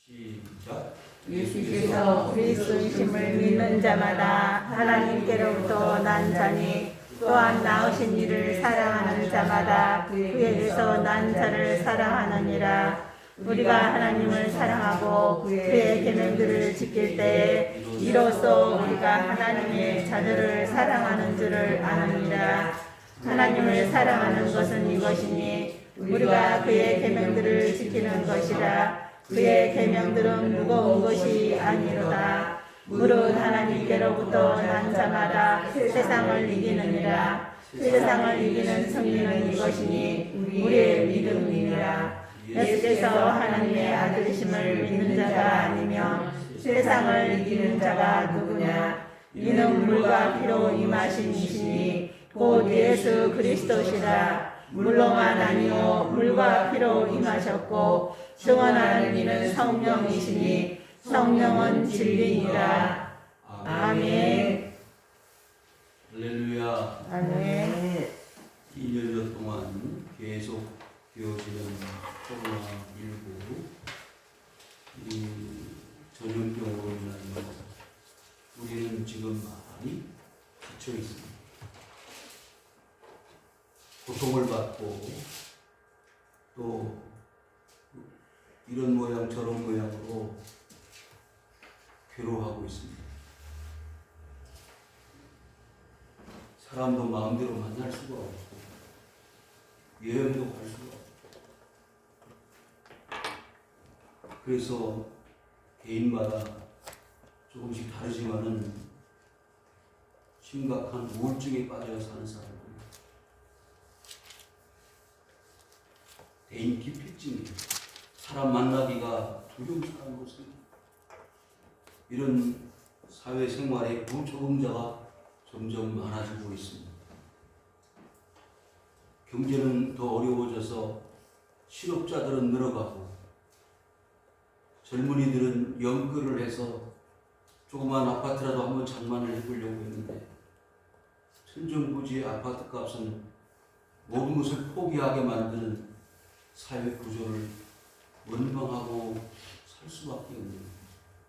시작. 예수께서 그리스도이심을 믿는 자마다 하나님께로부터 난 자니 또한 나으신 이를 사랑하는 자마다 그에게서 난 자를 사랑하느니라. 우리가 하나님을 사랑하고 그의 계명들을 지킬 때에 이로써 우리가 하나님의 자녀를 사랑하는 줄을 아느니라. 하나님을 사랑하는 것은 이것이니 우리가 그의 계명들을 지키는 것이라. 그의 계명들은 무거운 것이 아니로다. 무릇 하나님께로부터 난 자마다 세상을 이기느니라. 세상을 이기는 승리는 이것이니 우리의 믿음이니라. 예수께서 하나님의 아들이심을 믿는 자가 아니면 세상을 이기는 자가 누구냐? 이는 물과 피로 임하신 이시니 곧 예수 그리스도시라. 물로만 아니요 물과 피로 임하셨고 증언하는 이는 성령이시니 성령은 진리니라. 아멘. 할렐루야. 아멘. 2년 동안 계속 되어지는 코로나19 이 전염병으로 인하여 우리는 지금 많이 지쳐 있습니다. 고통을 받고 또 이런 모양 저런 모양으로 괴로워하고 있습니다. 사람도 마음대로 만날 수가 없고 여행도 갈 수가 없고 그래서 개인마다 조금씩 다르지만은 심각한 우울증에 빠져 사는 사람들, 대인 기피증, 사람 만나기가 두려운 사람으로서 이런 사회생활에 부적응자가 점점 많아지고 있습니다. 경제는 더 어려워져서 실업자들은 늘어가고 젊은이들은 연끌을 해서 조그만 아파트라도 한번 장만을 해보려고 했는데 천정부지의 아파트 값은 모든 것을 포기하게 만드는 사회 구조를 원망하고 살 수밖에 없는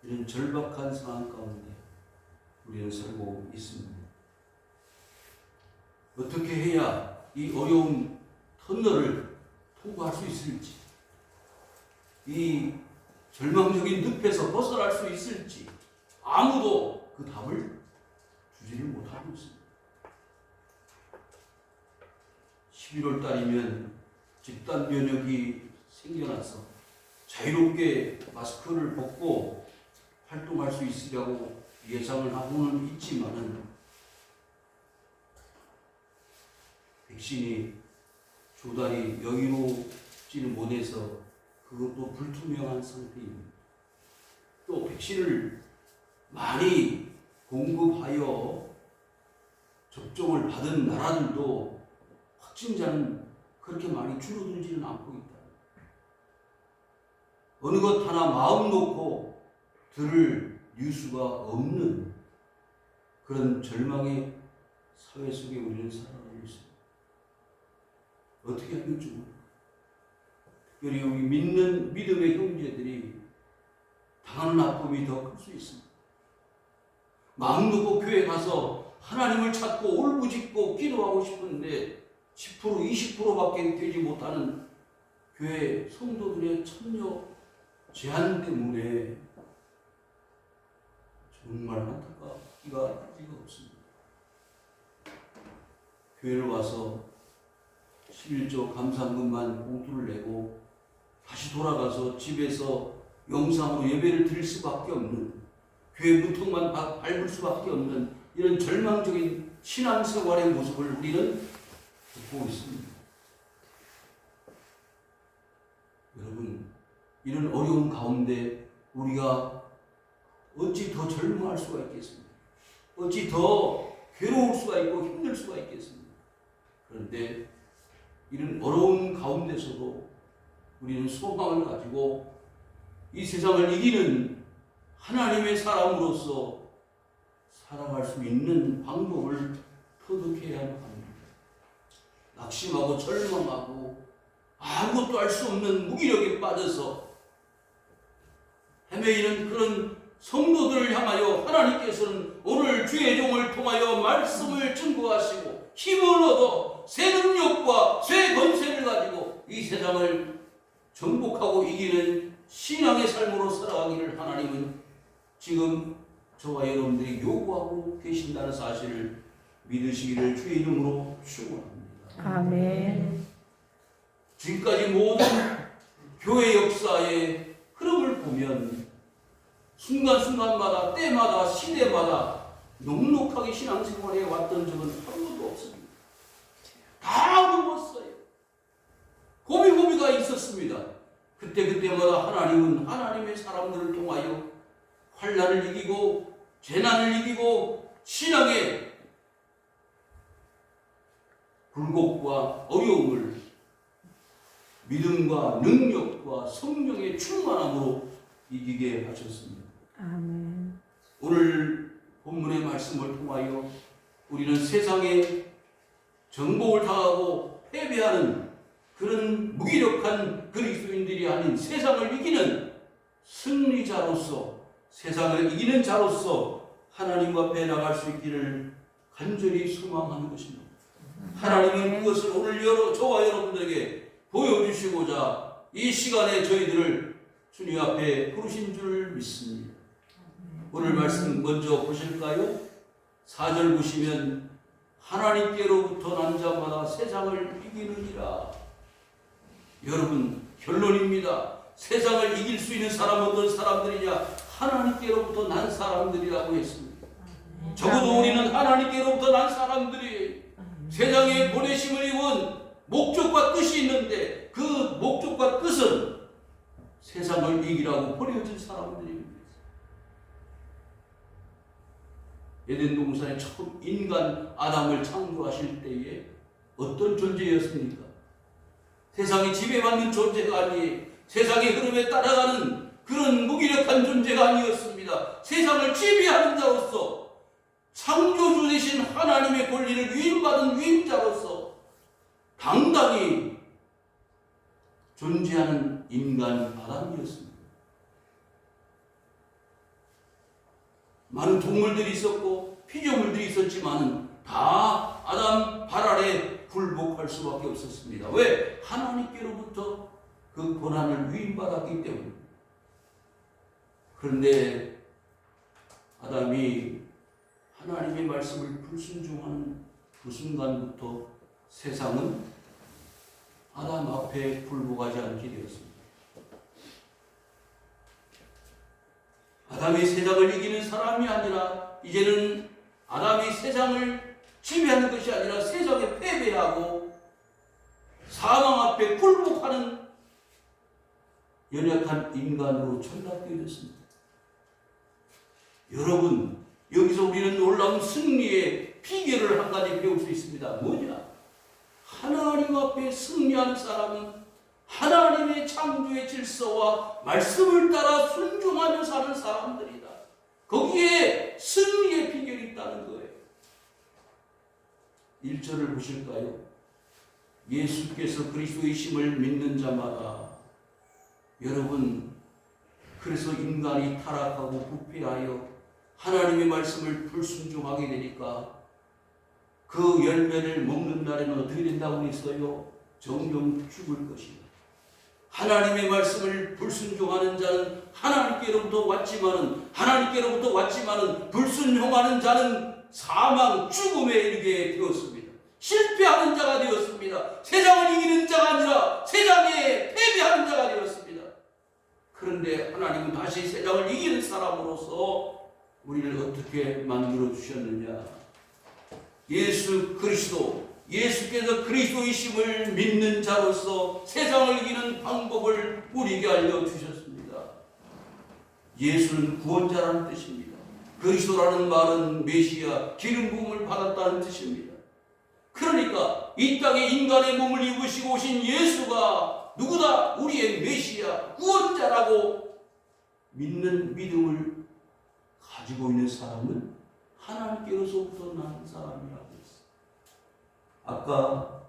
이런 절박한 상황 가운데 우리는 살고 있습니다. 어떻게 해야 이 어려운 터널을 통과할 수 있을지, 이 절망적인 늪에서 벗어날 수 있을지 아무도 그 답을 주지를 못하고 있습니다. 11월 달이면 집단 면역이 생겨나서 자유롭게 마스크를 벗고 활동할 수 있으려고 예상을 하고는 있지만은 백신이 조달이 여유롭지는 못해서 그것도 불투명한 상태입니다. 또 백신을 많이 공급하여 접종을 받은 나라들도 확진자는 그렇게 많이 줄어들지는 않고 있다. 어느 것 하나 마음 놓고 들을 뉴스가 없는 그런 절망의 사회 속에 우리는 살아가고 있습니다. 어떻게 하면 좋을까? 특별히 우리 믿는 믿음의 형제들이 당하는 아픔이 더 클 수 있습니다. 마음 놓고 교회 가서 하나님을 찾고 울부짖고 기도하고 싶은데 10% 20%밖에 되지 못하는 교회 성도들의 참여 제한 때문에 정말 안타깝기가 하지가 없습니다. 교회를 와서 11조 감사금만 봉투를 내고 다시 돌아가서 집에서 영상으로 예배를 드릴 수밖에 없는, 교회 문턱만 밟을 수밖에 없는 이런 절망적인 신앙생활의 모습을 우리는 듣고 있습니다. 여러분, 이런 어려운 가운데 우리가 어찌 더 절망할 수가 있겠습니까? 어찌 더 괴로울 수가 있고 힘들 수가 있겠습니까? 그런데 이런 어려운 가운데서도 우리는 소망을 가지고 이 세상을 이기는 하나님의 사람으로서 살아갈 수 있는 방법을 터득해야 합니다. 낙심하고 절망하고 아무것도 할 수 없는 무기력에 빠져서 잘못되어 있는 그런 성도들을 향하여 하나님께서는 오늘 주의 종을 통하여 말씀을 증거하시고 힘을 얻어 새 능력과 새 권세를 가지고 이 세상을 정복하고 이기는 신앙의 삶으로 살아가기를 하나님은 지금 저와 여러분들이 요구하고 계신다는 사실을 믿으시기를 주의 이름으로 축원합니다. 아멘. 지금까지 모든 교회 역사의 흐름을 보면 순간순간마다 때마다 시대마다 넉넉하게 신앙생활에 왔던 적은 한 번도 없습니다. 다 넘었어요. 고비고비가 있었습니다. 그때마다 하나님은 하나님의 사람들을 통하여 환난을 이기고 재난을 이기고 신앙의 굴곡과 어려움을 믿음과 능력과 성령의 충만함으로 이기게 하셨습니다. 아멘. 오늘 본문의 말씀을 통하여 우리는 세상에 정복을 당하고 패배하는 그런 무기력한 그리스도인들이 아닌 세상을 이기는 승리자로서 세상을 이기는 자로서 하나님 앞에 나갈 수 있기를 간절히 소망하는 것입니다. 하나님은 그것을 오늘 저와 여러분들에게 보여주시고자 이 시간에 저희들을 주님 앞에 부르신 줄 믿습니다. 오늘 말씀 먼저 보실까요? 4절 보시면 하나님께로부터 난 자마다 세상을 이기느니라. 여러분, 결론입니다. 세상을 이길 수 있는 사람은 어떤 사람들이냐? 하나님께로부터 난 사람들이라고 했습니다. 적어도 우리는 하나님께로부터 난 사람들이 세상에 보내심을 입은 목적과 뜻이 있는데 그 목적과 뜻은 세상을 이기라고 버려진 사람들입니다. 에덴 동산에 처음 인간 아담을 창조하실 때에 어떤 존재였습니까? 세상에 지배받는 존재가 아니에요. 세상의 흐름에 따라가는 그런 무기력한 존재가 아니었습니다. 세상을 지배하는 자로서 창조주 되신 하나님의 권리를 위임받은 위임자로서 당당히 존재하는 인간 아담이었습니다. 많은 동물들이 있었고 피조물들이 있었지만 다 아담 발 아래 굴복할 수밖에 없었습니다. 왜? 하나님께로부터 그 고난을 위임받았기 때문에. 그런데 아담이 하나님의 말씀을 불순종하는 그 순간부터 세상은 아담 앞에 굴복하지 않게 되었습니다. 아담이 세상을 이기는 사람이 아니라 이제는 아담이 세상을 지배하는 것이 아니라 세상에 패배하고 사망 앞에 굴복하는 연약한 인간으로 전락되게 됐습니다. 여러분, 여기서 우리는 놀라운 승리의 비결을 한 가지 배울 수 있습니다. 뭐냐? 하나님 앞에 승리하는 사람은 하나님의 창조의 질서와 말씀을 따라 순종하며 사는 사람들이다. 거기에 승리의 비결이 있다는 거예요. 1절을 보실까요? 예수께서 그리스도이심을 믿는 자마다. 여러분, 그래서 인간이 타락하고 부패하여 하나님의 말씀을 불순종하게 되니까 그 열매를 먹는 날에는 어떻게 된다고 했어요? 정령 죽을 것이다. 하나님의 말씀을 불순종하는 자는 하나님께로부터 왔지만은 불순종하는 자는 사망, 죽음에 이르게 되었습니다. 실패하는 자가 되었습니다. 세상을 이기는 자가 아니라 세상에 패배하는 자가 되었습니다. 그런데 하나님은 다시 세상을 이기는 사람으로서 우리를 어떻게 만들어 주셨느냐? 예수께서 그리스도이심을 믿는 자로서 세상을 이기는 방법을 우리에게 알려주셨습니다. 예수는 구원자라는 뜻입니다. 그리스도라는 말은 메시아, 기름 부음을 받았다는 뜻입니다. 그러니까 이 땅에 인간의 몸을 입으시고 오신 예수가 누구다? 우리의 메시아, 구원자라고 믿는 믿음을 가지고 있는 사람은 하나님께로부터 난 사람이라고 했어요. 아까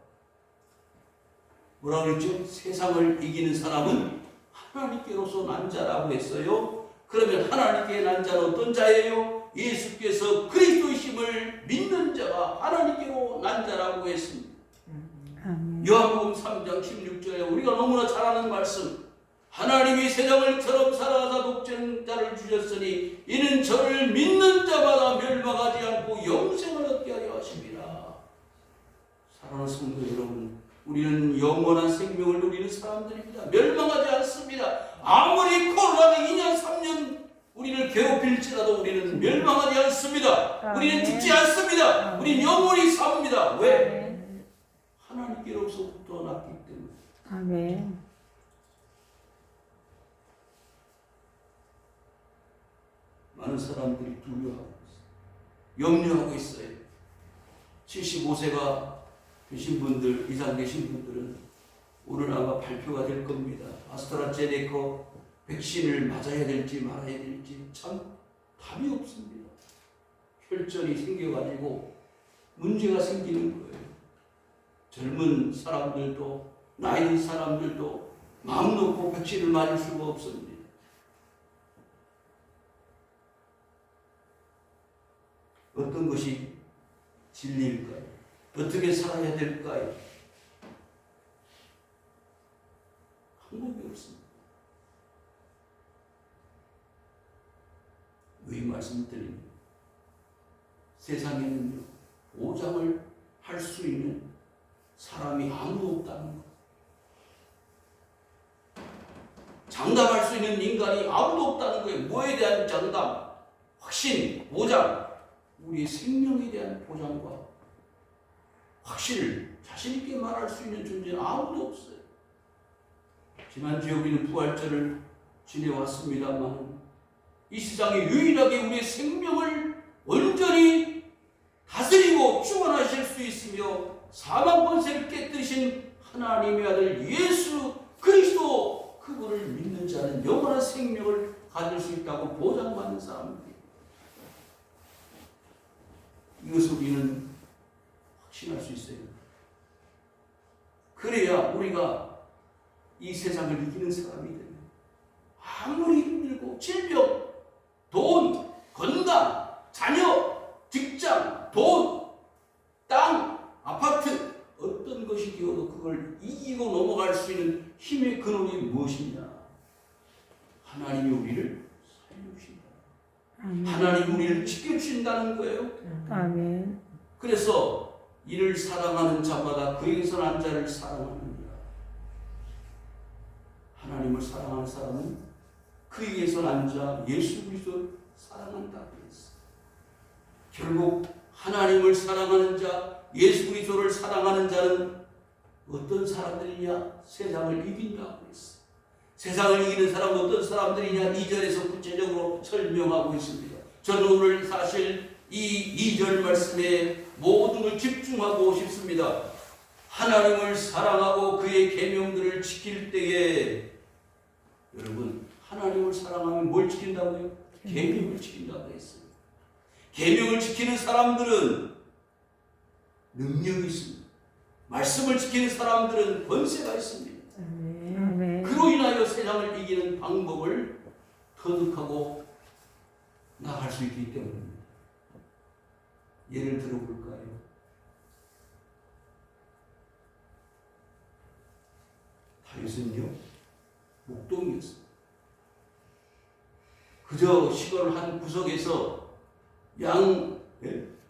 뭐라고 했죠? 세상을 이기는 사람은 하나님께로서 난 자라고 했어요. 그러면 하나님께 난 자는 어떤 자예요? 예수께서 그리스도이심을 믿는 자가 하나님께로 난 자라고 했습니다. 아멘. 요한복음 3장 16절에 우리가 너무나 잘 아는 말씀, 하나님이 세상을 처럼 사랑하사 독생자를 주셨으니 이는 저를 믿는 자마다 멸망하지 않고 영생을 얻게 하려 하십니다. 사랑하는 성도 여러분, 우리는 영원한 생명을 누리는 사람들입니다. 멸망하지 않습니다. 아무리 코로나가 2년 3년 우리를 괴롭힐지라도 우리는 멸망하지 않습니다. 우리는 죽지 않습니다. 우리는 영원히 삽니다. 왜? 하나님께로부터 났기 때문에. 아멘. 많은 사람들이 두려워하고 있어요. 염려하고 있어요. 75세가 되신 분들, 이상 되신 분들은 오늘 아마 발표가 될 겁니다. 아스트라제네카 백신을 맞아야 될지 말아야 될지 참 답이 없습니다. 혈전이 생겨가지고 문제가 생기는 거예요. 젊은 사람들도 나이 든 사람들도 마음 놓고 백신을 맞을 수가 없습니다. 어떤 것이 진리일까요? 어떻게 살아야 될까요? 방법이 없습니다. 왜 말씀드립니다. 세상에는요, 보장을 할 수 있는 사람이 아무도 없다는 것. 장담할 수 있는 인간이 아무도 없다는 거예요. 뭐에 대한 장담? 확신, 보장. 우리의 생명에 대한 보장과 확신을 자신있게 말할 수 있는 존재는 아무도 없어요. 지난주에 우리는 부활절을 지내왔습니다만 이 세상에 유일하게 우리의 생명을 온전히 다스리고 충원하실 수 있으며 사망 권세를 깨뜨리신 하나님의 아들 예수 그리스도 그분을 믿는 자는 영원한 생명을 가질 수 있다고 보장받는 사람입니다. 이것을 우리는 확신할 수 있어요. 그래야 우리가 이 세상을 이기는 사람이 됩니다. 아무리 힘들고 질병, 돈, 건강, 자녀, 직장, 돈, 땅, 아파트 어떤 것이 되어도 그걸 이기고 넘어갈 수 있는 힘의 근원이 무엇이냐? 하나님이 우리를 살려주신다. 하나님이 우리를 지켜주신다는 거예요. 아멘. 그래서 이를 사랑하는 자마다 그에게서 난 자를 사랑하느니라. 하나님을 사랑하는 사람은 그에게서 난 자 예수 그리스도를 사랑한다고 했어요. 결국 하나님을 사랑하는 자 예수 그리스도를 사랑하는 자는 어떤 사람들이냐? 세상을 이긴다고 했어요. 세상을 이기는 사람은 어떤 사람들이냐? 2절에서 구체적으로 설명하고 있습니다. 저는 오늘 사실 이 2절 말씀에 모든 걸 집중하고 싶습니다. 하나님을 사랑하고 그의 계명들을 지킬 때에 여러분 하나님을 사랑하면 뭘 지킨다고요? 계명을 지킨다고 했어요. 계명을 지키는 사람들은 능력이 있습니다. 말씀을 지키는 사람들은 권세가 있습니다. 아멘. 그로 인하여 세상을 이기는 방법을 터득하고 나갈 수 있기 때문입니다. 예를 들어볼까요? 다윗은요 목동이었습니다. 그저 시골 한 구석에서 양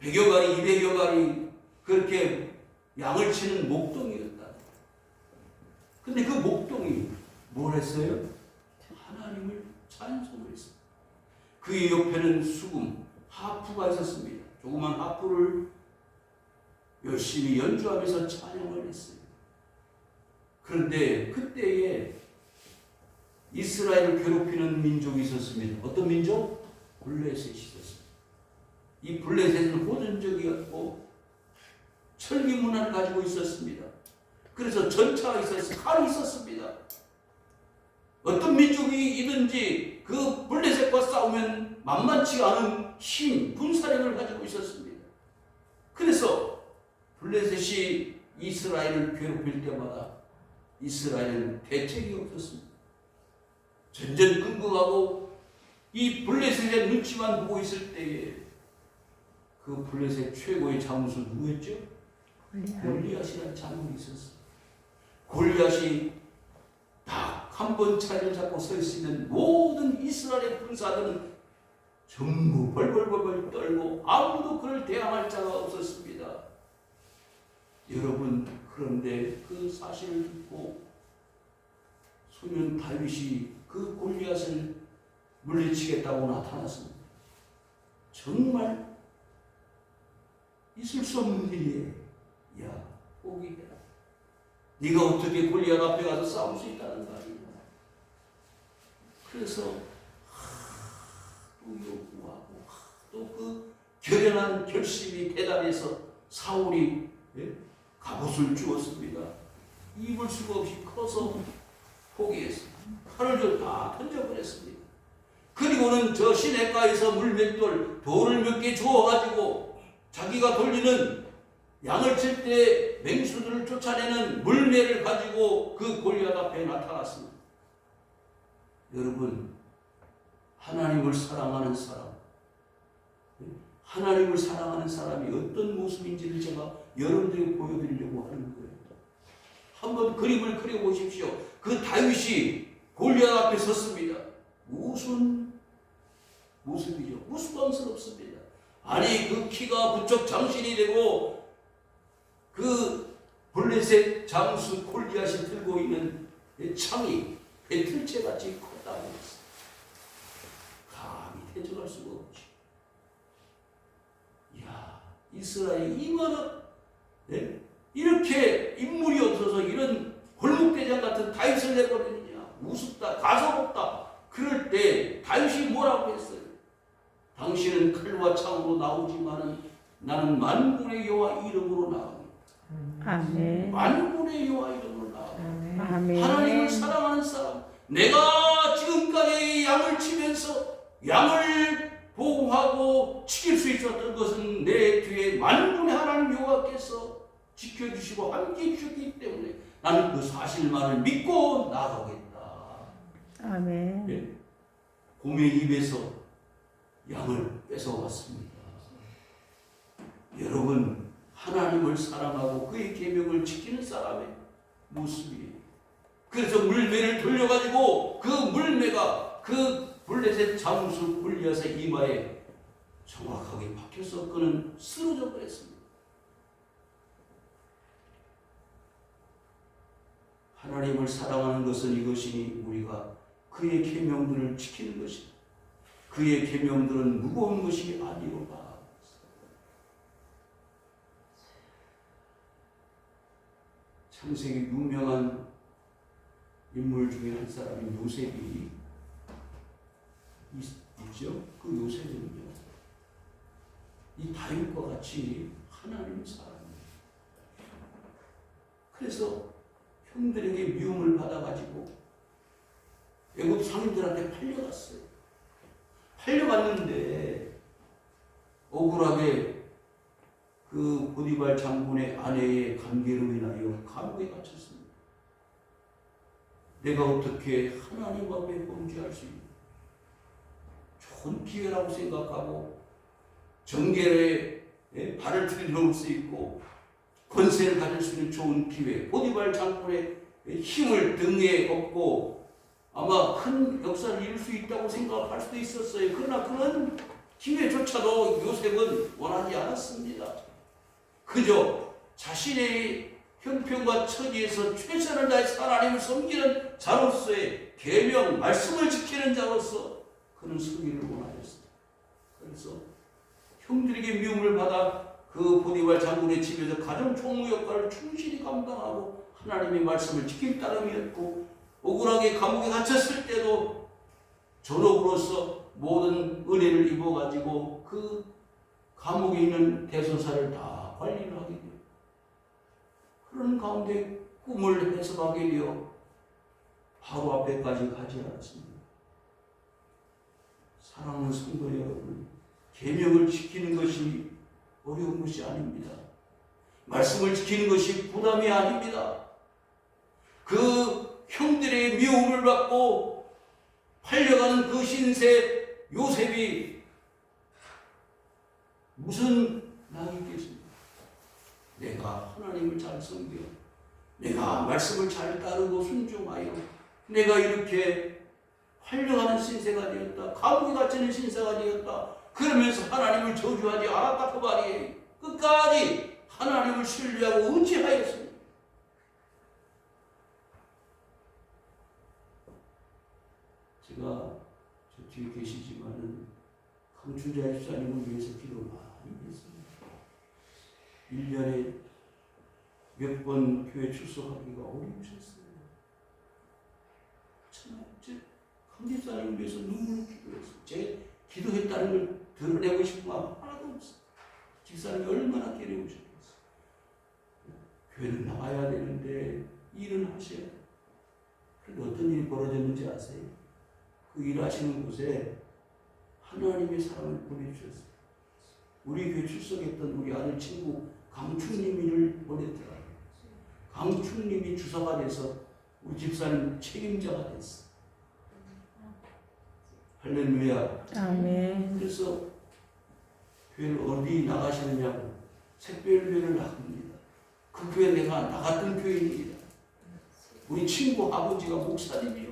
100여 마리, 200여 마리 그렇게 양을 치는 목동이었다. 근데 그 목동이 뭘 했어요? 하나님을 찬송을 했습니다. 그의 옆에는 수금, 하프가 있었습니다. 조그만 하프를 열심히 연주하면서 찬양을 했어요. 그런데 그때에 이스라엘을 괴롭히는 민족이 있었습니다. 어떤 민족? 블레셋이 있었습니다. 이 블레셋은 호전적이었고 철기 문화를 가지고 있었습니다. 그래서 전차가 있었습니다. 칼이 있었습니다. 어떤 민족이든지 그 블레셋과 싸우면 만만치 않은 힘, 군사력을 가지고 있었습니다. 그래서 블레셋이 이스라엘을 괴롭힐 때마다 이스라엘은 대책이 없었습니다. 전전긍긍하고 이 블레셋의 눈치만 보고 있을 때에 그 블레셋 최고의 장수 누구였죠? 골리앗이라는 장군이 있었어요. 골리앗이 딱 한 번 차례를 잡고 서 있으면 모든 이스라엘의 군사들은 전부 벌벌벌벌 떨고 아무도 그를 대항할 자가 없었습니다. 여러분, 그런데 그 사실을 듣고 소년 다윗이 그 골리앗을 물리치겠다고 나타났습니다. 정말 있을 수 없는 일이에요. 야, 포기해라. 네가 어떻게 골리앗 앞에 가서 싸울 수 있다는 거 아니냐. 그래서 또 요구하고 또 그 결연한 결심이 대단해서 사울이 갑옷을 주었습니다. 입을 수가 없이 커서 포기했습니다. 칼을 다 던져버렸습니다. 그리고는 저 시냇가에서 물맷돌 돌을 몇 개 주워가지고 자기가 돌리는 양을 칠 때 맹수들을 쫓아내는 물매를 가지고 그 골리앗 앞에 나타났습니다. 여러분, 하나님을 사랑하는 사람, 하나님을 사랑하는 사람이 어떤 모습인지를 제가 여러분들에게 보여드리려고 하는 거예요. 한번 그림을 그려보십시오. 그 다윗이 골리앗 앞에 섰습니다. 무슨 모습이죠? 우스꽝스럽습니다. 아니, 그 키가 부쩍 장신이 되고 그 블레셋 장수 골리앗이 들고 있는 창이 배틀채같이 컸다고 했어요. 감히 대적할 수가 없지. 이야, 이스라엘이 이만한 이렇게 인물이 없어서 이런 골목대장 같은 다윗을 내버리느냐, 우습다, 가소롭다. 그럴 때 다윗이 뭐라고 했어요? 당신은 칼과 창으로 나오지만은 나는 만군의 여호와 이름으로 나옵니다. 아멘. 만군의 여호와 이름으로 나옵니다. 아멘. 하나님을 사랑하는 사람, 내가 지금까지 양을 치면서 양을 보호하고 지킬 수 있었던 것은 내 뒤에 만군의 하나님 여호와께서 지켜주시고 함께해 주셨기 때문에 나는 그 사실만을 믿고 나아가겠다. 아멘. 네? 곰의 입에서 양을 뺏어왔습니다. 여러분, 하나님을 사랑하고 그의 계명을 지키는 사람의 모습이에요. 그래서 물매를 돌려가지고 그 물매가 그 블레셋 장수 골리앗의 이마에 정확하게 박혀서 그는 쓰러져 버렸습니다. 하나님을 사랑하는 것은 이것이니 우리가 그의 계명들을 지키는 것이다. 그의 계명들은 무거운 것이 아니로다. 창세기 유명한 인물 중에 한 사람인 요셉이 있죠. 그 요셉은요, 이 다윗과 같이 하나님 사람이에요. 그래서 형들에게 미움을 받아가지고 애굽 상인들한테 팔려갔어요. 팔려갔는데 억울하게 그 보디발 장군의 아내의 관계로 인하여 감옥에 갇혔습니다. 내가 어떻게 하나님 앞에 범죄할 수 있는 좋은 기회라고 생각하고 정결에 발을 들여놓을 수 있고 권세를 가질 수 있는 좋은 기회, 보디발 장군의 힘을 등에 업고 아마 큰 역사를 이룰 수 있다고 생각할 수도 있었어요. 그러나 그런 기회조차도 요셉은 원하지 않았습니다. 그저 자신의 형편과 처지에서 최선을 다해서 하나님을 섬기는 자로서의 계명, 말씀을 지키는 자로서 그는 승리를 원하였습니다. 그래서 형들에게 미움을 받아 그 보디발 장군의 집에서 가정 총무 역할을 충실히 감당하고 하나님의 말씀을 지킬 따름이었고, 억울하게 감옥에 갇혔을 때도 전업으로서 모든 은혜를 입어가지고 그 감옥에 있는 대소사를 다 관리를 하게 돼요. 그런 가운데 꿈을 해석하게 되어 바로 앞에까지 가지 않았습니다. 사랑하는 성도 여러분, 계명을 지키는 것이 어려운 것이 아닙니다. 말씀을 지키는 것이 부담이 아닙니다. 그 형들의 미움을 받고 팔려가는 그 신세 요셉이 무슨 낙이 있겠습니까? 내가 하나님을 잘 섬겨, 내가 말씀을 잘 따르고 순종하여 내가 이렇게 활려가는 신세가 되었다, 감옥에 갇히는 신세가 되었다, 그러면서 하나님을 저주하지 않았다 그 말이에요. 끝까지 하나님을 신뢰하고 의지하였습니다. 제가 저 뒤에 계시지만은 강춘자 집사님을 위해서 기도 많이 했습니다. 1년에 몇 번 교회 출석하기가 어려우셨어요. 참, 강 집사님을 위해서 눈물로 기도했어요. 제 기도했다는 걸 드러내고 싶은 마음 하나도 없어요. 집사님이 얼마나 괴로우셨겠어요. 교회는 나가야 되는데 일은 하셔야 돼요. 그런데 어떤 일이 벌어졌는지 아세요? 그 일하시는 곳에 하나님의 사람을 보내주셨어요. 우리 교회 출석했던 우리 아들 친구 강충님이를 보냈더라고요. 강충님이 주사가 돼서 우리 집사님 책임자가 됐어. 할렐루야. 아멘. 그래서 교회를 어디 나가시느냐고 새별교회를 나갑니다. 그 교회 내가 나갔던 교회입니다. 우리 친구 아버지가 목사님이요.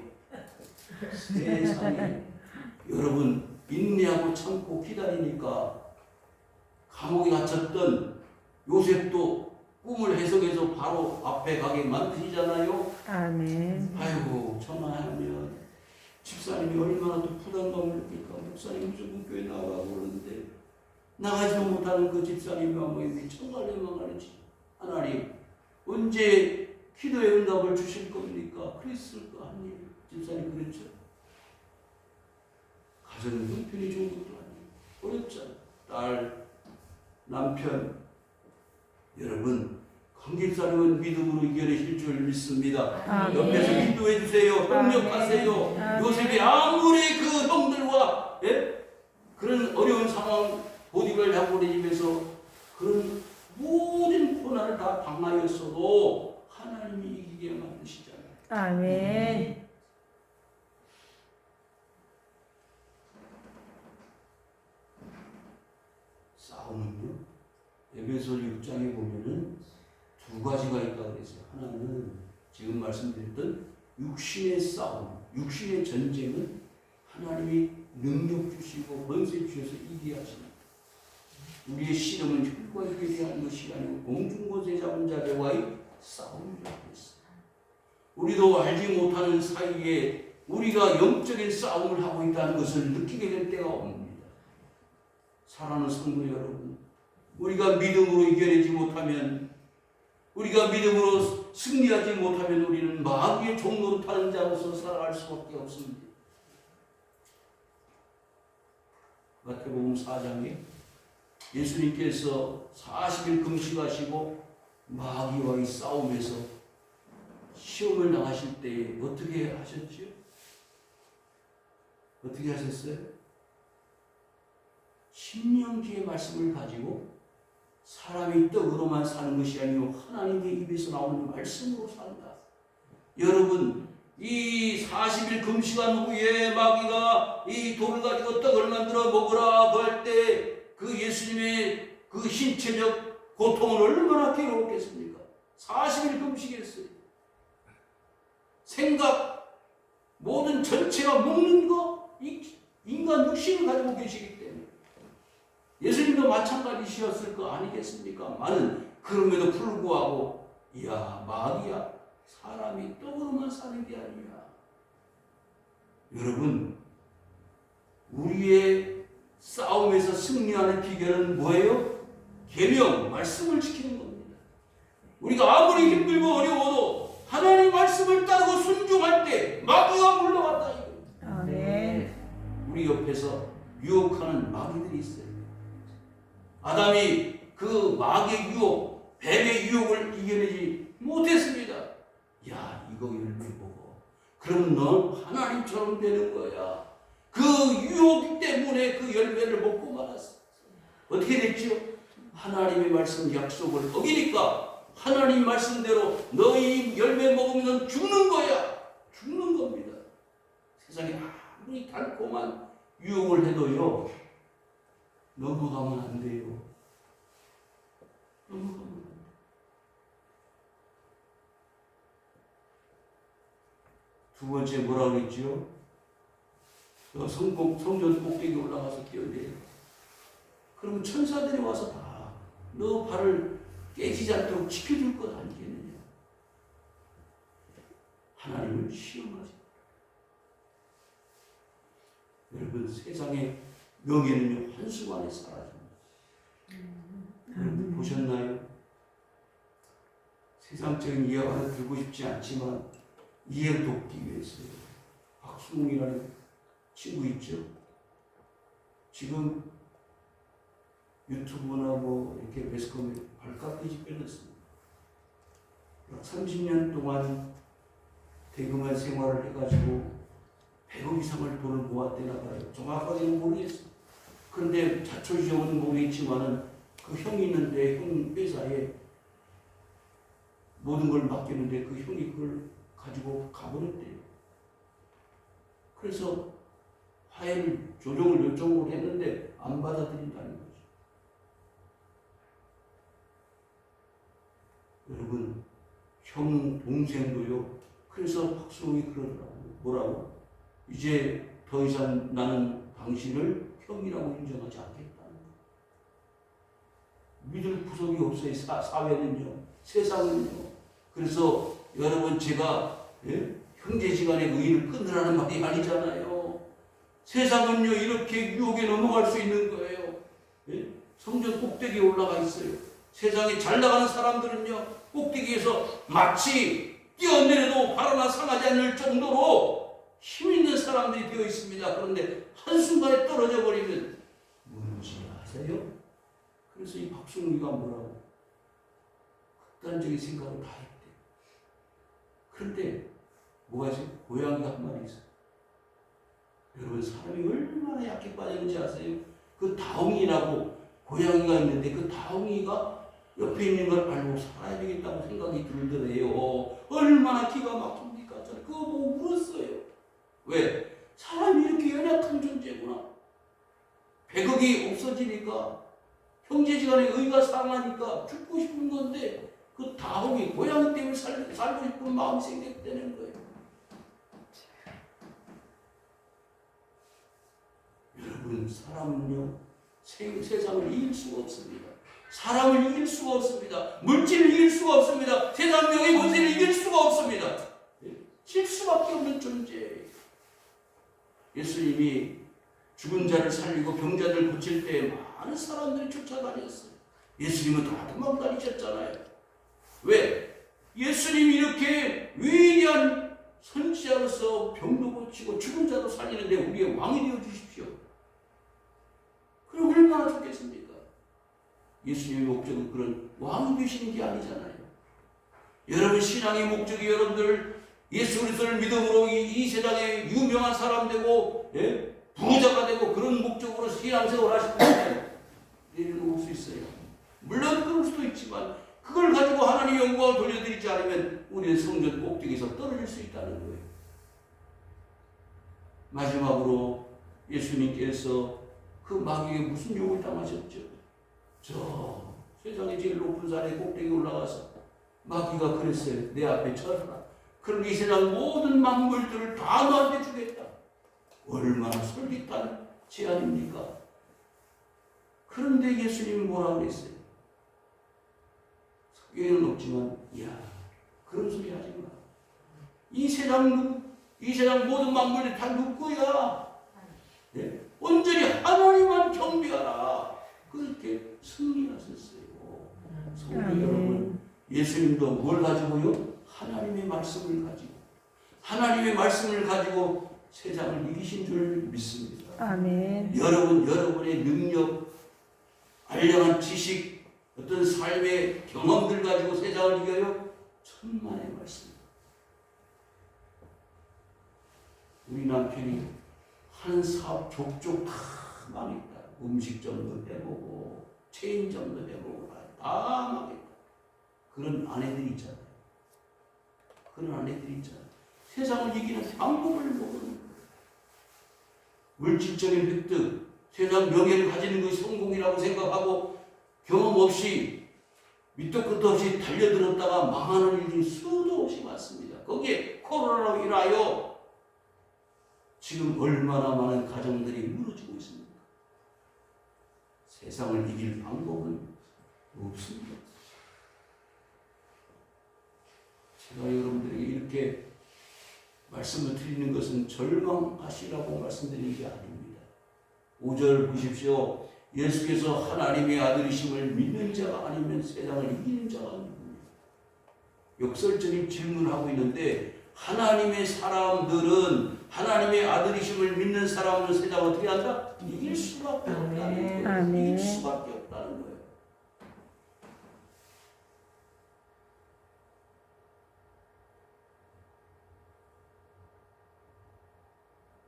세상에 여러분 인내하고 참고 기다리니까 감옥에 갇혔던 요셉도 꿈을 해석해서 바로 앞에 가게 만드시잖아요. 아멘. 아이고 전화하면 집사님이 얼마나 또 부담감을 느낄까. 목사님 무슨 교회 나오라고 그러는데 나가지 못하는 그 집사님의 마음이 청갈래망하는지 하나님 언제 기도의 응답을 주실 겁니까? 그랬을 거 아니에요. 집사님 그랬죠. 가정은 형편이 좋은 것도 아니에요. 어렵잖아. 딸, 남편. 여러분 강 집사님은 믿음으로 이겨내실 줄 믿습니다. 아멘. 옆에서 기도해 주세요. 협력하세요. 아멘. 요셉이 아무리 그 형들과 그런 어려운 상황 보디발 잡아내면서 그런 모든 고난을 다 당하였어도 하나님이 이기게 만드시잖아요. 아멘. 싸움은요, 에베소 6장에 보면은 두 가지가 있다고 그랬어요. 하나는 지금 말씀드렸던 육신의 싸움, 육신의 전쟁은 하나님이 능력 주시고 권세 주셔서 이기게 하십니다. 우리의 씨름은 혈과 육에 대한 것이 아니고 공중곳에 잡은 자들과의 싸움이라고 했어요. 우리도 알지 못하는 사이에 우리가 영적인 싸움을 하고 있다는 것을 느끼게 될 때가 옵니다. 사랑하는 성도 여러분, 우리가 믿음으로 이겨내지 못하면, 우리가 믿음으로 승리하지 못하면 우리는 마귀의 종로로 타는 자로서 살아갈 수밖에 없습니다. 마태복음 4장에 예수님께서 40일 금식하시고 마귀와의 싸움에서 시험을 당하실 때 어떻게 하셨죠? 어떻게 하셨어요? 신명기의 말씀을 가지고 사람이 떡으로만 사는 것이 아니고 하나님의 입에서 나오는 말씀으로 산다. 여러분, 이 40일 금식한 후에 마귀가 이 돌을 가지고 떡을 만들어 먹으라고 할 때 그 예수님의 그 신체적 고통은 얼마나 괴로웠겠습니까? 40일 금식했어요. 생각, 모든 전체가 먹는 거, 인간 육신을 가지고 계시기 때문에 예수님도 마찬가지셨을 거 아니겠습니까? 많은 그럼에도 불구하고 이야 마귀야, 사람이 떡으로만 사는 게 아니야. 여러분, 우리의 싸움에서 승리하는 비결은 뭐예요? 계명, 말씀을 지키는 겁니다. 우리가 아무리 힘들고 어려워도 하나님 말씀을 따르고 순종할 때 마귀가 물러간다 이거예요. 아멘. 우리 옆에서 유혹하는 마귀들이 있어요. 아담이 그 마귀의 유혹, 뱀의 유혹을 이겨내지 못했습니다. 야, 이거 열매 먹어. 그럼 넌 하나님처럼 되는 거야. 그 유혹 때문에 그 열매를 먹고 말았어. 어떻게 됐죠? 하나님의 말씀 약속을 어기니까 하나님 말씀대로 너희 열매 먹으면 죽는 거야. 죽는 겁니다. 세상에 아무리 달콤한 유혹을 해도요, 넘어가면 안 돼요. 넘어가면 안 돼요. 두 번째 뭐라고 그랬지요? 성전 꼭대기 올라가서 뛰어내려. 그러면 천사들이 와서 다 너 발을 깨지지 않도록 지켜줄 것 아니겠느냐. 하나님을 시험하지. 여러분, 세상의 명예는요, 한순간에 사라집니다. 여러분 보셨나요? 세상적인 이야기를 들고 싶지 않지만 이해를 돕기 위해서요. 박수홍이라는 친구 있죠? 지금 유튜브나 뭐 이렇게 매스컴에 발칵 뒤집혀 놨습니다. 30년 동안 대금한 생활을 해가지고 100억 이상을 돈을 모았대나 봐요. 정확하게는 모르겠어요. 그런데 자초지종은 모르겠지만은 그 형이 있는데 형 회사에 모든 걸 맡겼는데 그 형이 그걸 가지고 가버렸대요. 그래서 화해를 조정을 요청을 했는데 안 받아들인다는 거죠. 여러분, 형 동생도요. 그래서 박수홍이 그러더라고요. 뭐라고? 이제 더 이상 나는 당신을 형이라고 인정하지 않겠다는 거예요. 믿을 구석이 없어요. 사회는요. 세상은요. 그래서 여러분, 제가 형제지간의 의의를 끊으라는 말이 아니잖아요. 세상은요, 이렇게 유혹에 넘어갈 수 있는 거예요. 성전 꼭대기에 올라가 있어요. 세상에 잘 나가는 사람들은요, 꼭대기에서 마치 뛰어내려도 발 하나 상하지 않을 정도로 힘 있는 사람들이 되어 있습니다. 그런데 한순간에 떨어져 버리면 뭔지 아세요? 그래서 이 박순웅이가 뭐라고? 극단적인 생각을 다 했대. 그런데 뭐가 있어요? 고양이가 한 마리 있어요. 여러분, 사람이 얼마나 약해 빠졌는지 아세요? 그 다홍이라고 고양이가 있는데 그 다홍이가 옆에 있는 걸 알고 살아야 되겠다고 생각이 들더래요. 얼마나 기가 막힙니까? 저는 그거 보고 울었어요. 왜? 사람이 이렇게 연약한 존재구나. 100억이 없어지니까 형제지간의 의가 상하니까 죽고 싶은 건데 그 다홍이 고양이 때문에 살고 싶은 마음이 생겼다는 거예요. 여러분, 사람은요, 세상을 이길 수가 없습니다. 사람을 이길 수가 없습니다. 물질을 이길 수가 없습니다. 세상 명예 권세를 이길 수가 없습니다. 질 수밖에 없는 존재예요. 예수님이 죽은 자를 살리고 병자를 고칠 때 많은 사람들이 쫓아다녔어요. 예수님은 다 도망다니셨잖아요. 왜? 예수님이 이렇게 위대한 선지자로서 병도 고치고 죽은 자도 살리는데 우리의 왕이 되어 주십시오. 그럼 얼마나 좋겠습니까? 예수님의 목적은 그런 왕이 되시는 게 아니잖아요. 여러분, 신앙의 목적이 여러분들 예수 그리스도를 믿음으로 이 세상에 유명한 사람 되고 부자가 되고 그런 목적으로 신앙생활 하시는데 내일은 올 수 있어요. 물론 그럴 수도 있지만 그걸 가지고 하나님의 영광을 돌려드리지 않으면 우리는 성전 꼭대기에서 떨어질 수 있다는 거예요. 마지막으로 예수님께서 그 마귀에게 무슨 욕을 당하셨죠? 저 세상에 제일 높은 산에 꼭대기 올라가서 마귀가 그랬어요. 내 앞에 쳐라. 그럼 이 세상 모든 만물들을 다 너한테 주겠다. 얼마나 솔깃한 제안입니까? 그런데 예수님은 뭐라고 그랬어요? 성경에는 없지만, 야, 그런 소리 하지 마. 이 세상 모든 만물이 다 누구 거야? 네? 온전히 하나님만 경배하라. 그렇게 승리하셨어요. 성도 여러분, 예수님도 뭘 가지고요? 하나님의 말씀을 가지고, 하나님의 말씀을 가지고 세상을 이기신 줄 믿습니다. 아멘. 여러분의 능력, 알량한 지식, 어떤 삶의 경험들 가지고 세상을 이겨요? 천만의 말씀. 우리 남편이 하는 사업 족족 다 망했다. 음식점도 해보고 체인점도 해보고 다 망했다. 그런 아내들이 있잖아요. 세상을 이기는 방법을 모르는 거예요. 물질적인 획득, 세상 명예를 가지는 것이 성공이라고 생각하고 경험 없이 밑도 끝도 없이 달려들었다가 망하는 일이 수도 없이 많습니다. 거기에 코로나로 인하여 지금 얼마나 많은 가정들이 무너지고 있습니까? 세상을 이길 방법은 없습니다. 제가 여러분들에게 이렇게 말씀을 드리는 것은 절망하시라고 말씀드리는 게 아닙니다. 5절 보십시오. 예수께서 하나님의 아들이심을 믿는 자가 아니면 세상을 이기는 자가 아닙니다. 역설적인 질문을 하고 있는데 하나님의 사람들은 하나님의 아들이심을 믿는 사람은 세상을 어떻게 한다? 이길 수밖에 없다는 거예요. 이길 수밖에 없다는 거예요.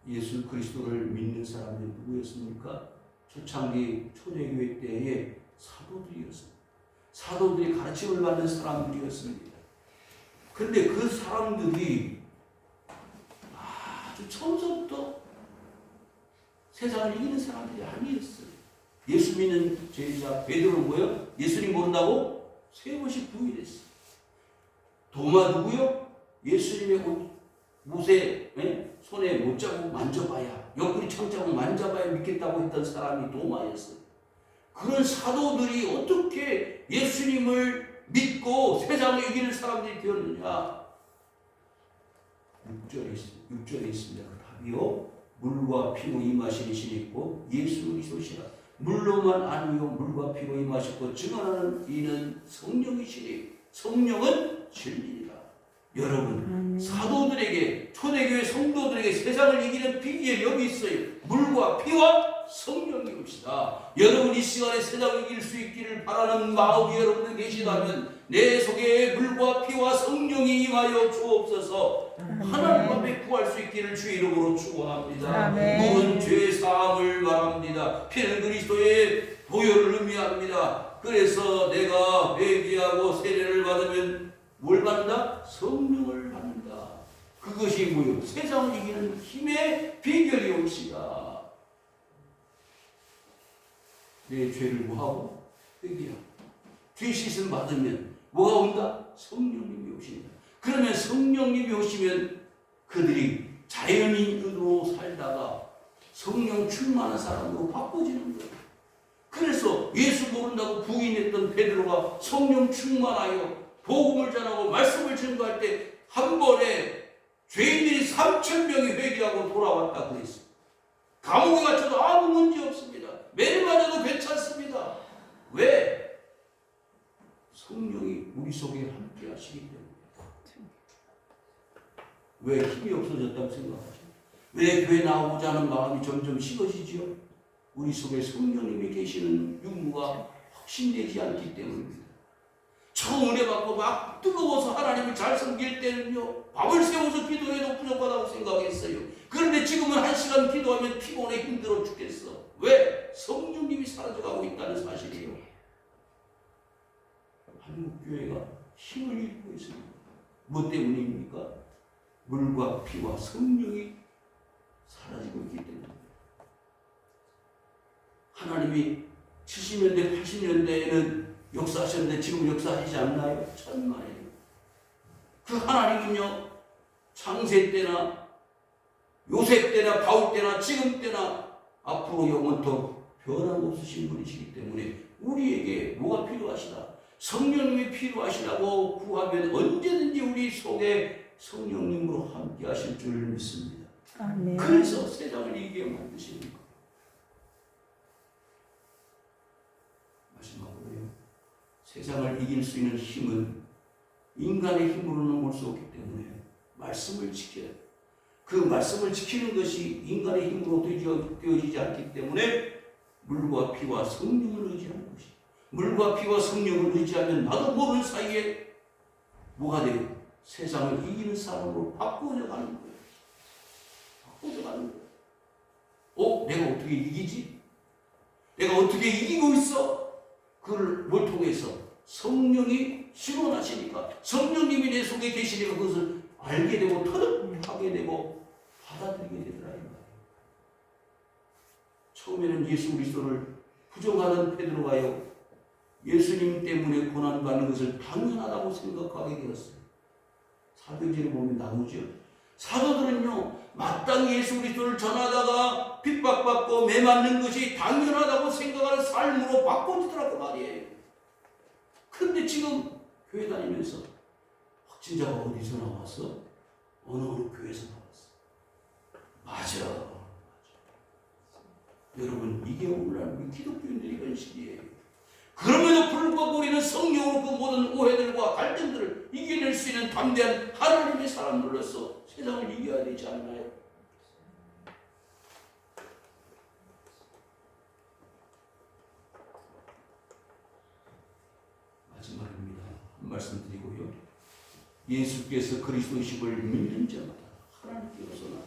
예수 그리스도를 믿는 사람이 누구였습니까? 초창기 초대교회 때의 사도들이었습니다. 사도들이 가르침을 받는 사람들이었습니다. 그런데 그 사람들이 아주 처음부터 세상을 이기는 사람들이 아니었어요. 예수 믿는 제자 베드로는 뭐예요? 예수님 모른다고 3번씩 부인했어요. 도마 누구요? 예수님의 못에 손에 못자국 만져봐야, 옆구리 창자국 만져봐야 믿겠다고 했던 사람이 도마였어요. 그런 사도들이 어떻게 예수님을 믿고 세상을 이기는 사람들이 되었느냐? 6절에 있습니다. 그 답이요, 물과 피로 임하신 이신 있고 예수 그리스도시라. 물로만 아니요 물과 피로 임하셨고 증언하는 이는 성령이시니 성령은 진리니라. 여러분, 사도들에게, 초대교회 성도들에게 세상을 이기는 비결이 여기 있어요. 물과 피와 성령이옵시다. 여러분, 이 시간에 세상을 이길 수 있기를 바라는 마음이 여러분들 계시다면 내 속에 물과 피와 성령이 임하여 주옵소서. 하나님 앞에 구할 수 있기를 주의 이름으로 축원합니다. 물은 죄 사함을 말합니다. 피는 그리스도의 보혈을 의미합니다. 그래서 내가 회개하고 세례를 받으면 뭘 받는다? 성령을 받는다. 그것이 뭐요? 세상을 이기는 힘의 비결이옵시다. 내 죄를 뭐하고? 회개하고 죄 씻음 받으면 뭐가 온다? 성령님이 오십니다. 그러면 성령님이 오시면 그들이 자연인으로 살다가 성령 충만한 사람으로 바꿔지는 거예요. 그래서 예수 모른다고 부인했던 베드로가 성령 충만하여 복음을 전하고 말씀을 증거할 때 한 번에 죄인들이 3,000명이 회개하고 돌아왔다 그랬어요. 감옥에 갇혀도 아무 문제 없습니다. 매를 맞아도 괜찮습니다. 왜? 성령이 우리 속에 함께 하시기 때문에. 왜 힘이 없어졌다고 생각하죠? 왜 교회 나오고자 하는 마음이 점점 식어지지요? 우리 속에 성령님이 계시는 유무가 확신되지 않기 때문입니다. 처음 은혜 받고 막 뜨거워서 하나님을 잘 섬길 때는요, 밥을 세워서 기도해도 부족하다고 생각했어요. 그런데 지금은 1시간 기도하면 피곤해 힘들어 죽겠어. 왜? 성령님이 사라져가고 있다는 사실이에요. 한국교회가 힘을 잃고 있습니다. 뭐 때문입니까? 물과 피와 성령이 사라지고 있기 때문입니다. 하나님이 70년대, 80년대에는 역사하셨는데 지금 역사하시지 않나요? 천만에요. 그 하나님은요, 창세 때나 요셉 때나 바울 때나 지금 때나 앞으로 영원토록 변함없으신 분이시기 때문에 우리에게 뭐가 필요하시다? 성령님이 필요하시다고 구하면 언제든지 우리 속에 성령님으로 함께 하실 줄 믿습니다. 아멘. 그래서 세상을 이기게 만드시는 거예요. 마지막으로요, 세상을 이길 수 있는 힘은 인간의 힘으로는 올 수 없기 때문에 말씀을 지켜야 돼요. 그 말씀을 지키는 것이 인간의 힘으로 되어지지 않기 때문에 물과 피와 성령을 의지하는 것이, 물과 피와 성령을 의지하면 나도 모르는 사이에 뭐가 돼요? 세상을 이기는 사람으로 바꿔져 가는 거예요. 바꿔져 가는 거예요. 내가 어떻게 이기지? 내가 어떻게 이기고 있어? 그걸 뭘 통해서? 성령이 신원하시니까, 성령님이 내 속에 계시니까 그것을 알게 되고 터득하게 되고 받아들이게 되더라 이 말이에요. 처음에는 예수 그리스도를 부정하던 베드로가요, 예수님 때문에 고난받는 것을 당연하다고 생각하게 되었어요. 사도행전에 보면 나오죠. 사도들은요, 마땅히 예수 그리스도를 전하다가 핍박받고 매맞는 것이 당연하다고 생각하는 삶으로 바꿔지더라고 말이에요. 그런데 지금 교회 다니면서 확진자가 어디서 나왔어? 어느 교회에서 나왔어. 맞아. 여러분, 이게 오늘날 우리 기독교인들의 현실이에요. 그럼에도 불구하고 우리는 성령으로 그 모든 오해들과 갈등들을 이겨낼 수 있는 담대한 하나님의 사람들로서 세상을 이겨야 되지 않나요? 마지막입니다. 한 말씀 드리고요. 예수께서 그리스도이심을 믿는 자마다 하나님께로서 나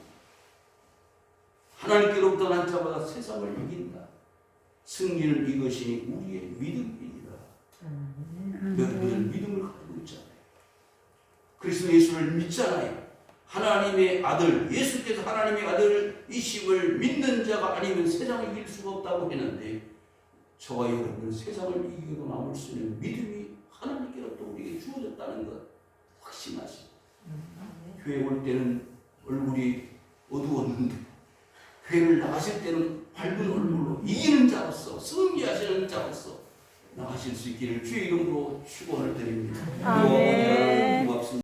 하나님께로부터 난 자마다 세상을 이긴다. 승리는 이것이 우리의 믿음이니라. 여러분은 믿음을 가지고 있잖아요. 그리스도 예수를 믿잖아요. 하나님의 아들, 예수께서 하나님의 아들이심을 믿는 자가 아니면 세상을 이길 수가 없다고 했는데, 저와 여러분은 세상을 이기고 남을 수 있는 믿음이 하나님께로부터 우리에게 주어졌다는 것 확신하시고, 교회 올 때는 얼굴이 어두웠는데 교회를 나가실 때는 밝은 얼굴로 이기는 자로서, 승리하시는 자로서 나가실 수 있기를 주의 이름으로 축원을 드립니다. 아멘. 고맙습니다.